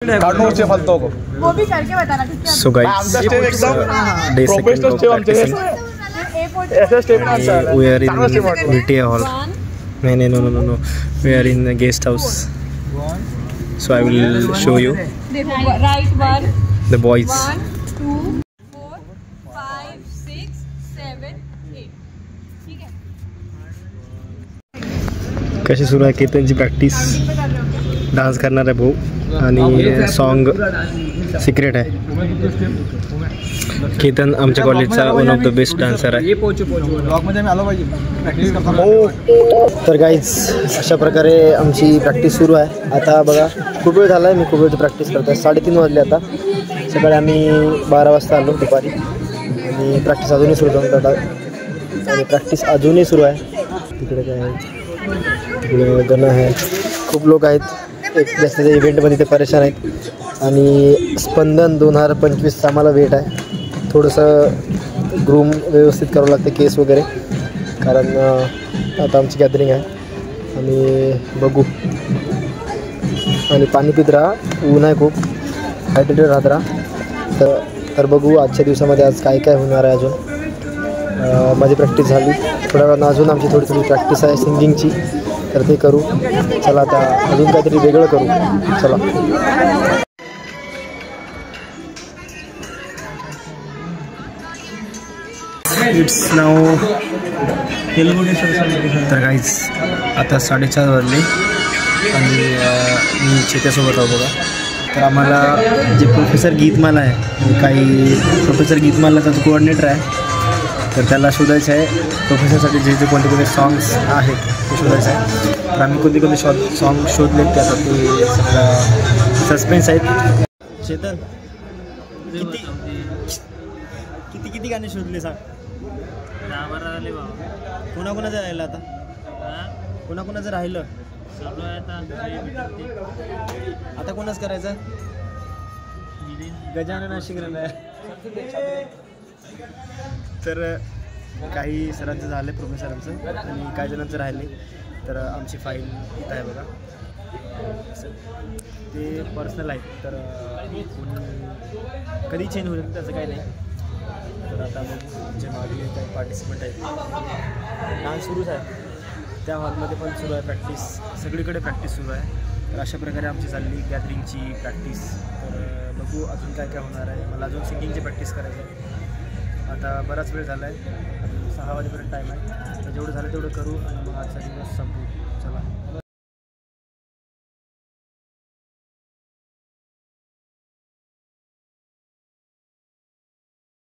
से फालतू को वो भी करके बताना ठीक है। So guys day second of practicing we are in VTA hall. No, we are in the guest house, so I will show you Right one, the boys. 1, 2, 4, 5, 6, 7, 8 ठीक है। कशी सुरू आहे केतनची प्रॅक्टिस. डान्स करणार आहे भाऊ आणि सॉन्ग सिक्रेट आहे. केतन आमच्या कॉलेजचा one of the best dancer आहे. तर गाईज अशा प्रकारे आमची प्रॅक्टिस सुरू आहे. आता बघा खूप वेळ झाला आहे, मी खूप वेळ प्रॅक्टिस करतो आहे. 3:30 वाजले आता. सकाळी आम्ही 12 वाजता आलो दुपारी आणि प्रॅक्टिस अजूनही सुरू होतं आणि प्रॅक्टिस अजूनही सुरू आहे. तिकडे काय आहे, तिकडे गण आहे, खूप लोक आहेत. एक जास्त इव्हेंटमध्ये ते परेशान आहेत आणि स्पंदन 2025 आम्हाला वेट आहे. थोडंसं ग्रूम व्यवस्थित करावं लागतं, केस वगैरे, कारण आता आमची गॅदरिंग आहे आणि बघू. आणि पाणी पित राहा, ऊन आहे खूप, हायड्रेटेड राहत राहा. तर बघू आजच्या दिवसामध्ये आज काय काय होणार आहे. अजून माझी प्रॅक्टिस झाली, थोड्या वेळानं अजून आमची थोडी प्रॅक्टिस आहे सिंगिंगची, तर ते करू. चला आता अजून काहीतरी वेगळं करू. चला इट्स नाव. तर काहीच आता 4:30 वाजले आणि मी चेत्यासोबत आहो बघा. तर आम्हाला जे प्रोफेसर गीतमाला आहे, काही प्रोफेसर गीतमाला त्याचं कोऑर्डिनेटर आहे, तर त्याला शोधायचं आहे. प्रोफेसरसाठी जे कोणते सॉंग्स आहेत ते शोधायचं आहे. तर आम्ही कोणते सॉन्ग शोधले ते आता ते सगळं सस्पेन्स आहेत. चेतन किती गाणे शोधले सांग. कोणाकोणाचं राहिलं आता, कोणाकोणाचं राहिलं आता, कोणाच करायचं. गजानन नाशिकरन आहे. तर काही सरांचं झालं प्रोफेसरांचं आणि काही जणांचं राहिले. तर आमची फाईल इथं आहे बघा, ते पर्सनल आहेत. तर कधी चेंज होईल त्याचं काही नाही. तर आता मग जे मागे काही पार्टिसिपंट आहेत, डान्स सुरूच आहे, त्या हॉलमध्ये पण सुरू आहे प्रॅक्टिस, सगळीकडे प्रॅक्टिस सुरू आहे. तर अशा प्रकारे आमची चालली गॅदरिंगची प्रॅक्टिस. तर बघू अजून काय काय होणार आहे. मला अजून सिंगिंगची प्रॅक्टिस करायची आहे. आता बराच वेळ झाला आहे, 6 वाजेपर्यंत टाईम आहे. तर जेवढं झालं तेवढं करू आणि मग आजचा दिवस संपू. चला.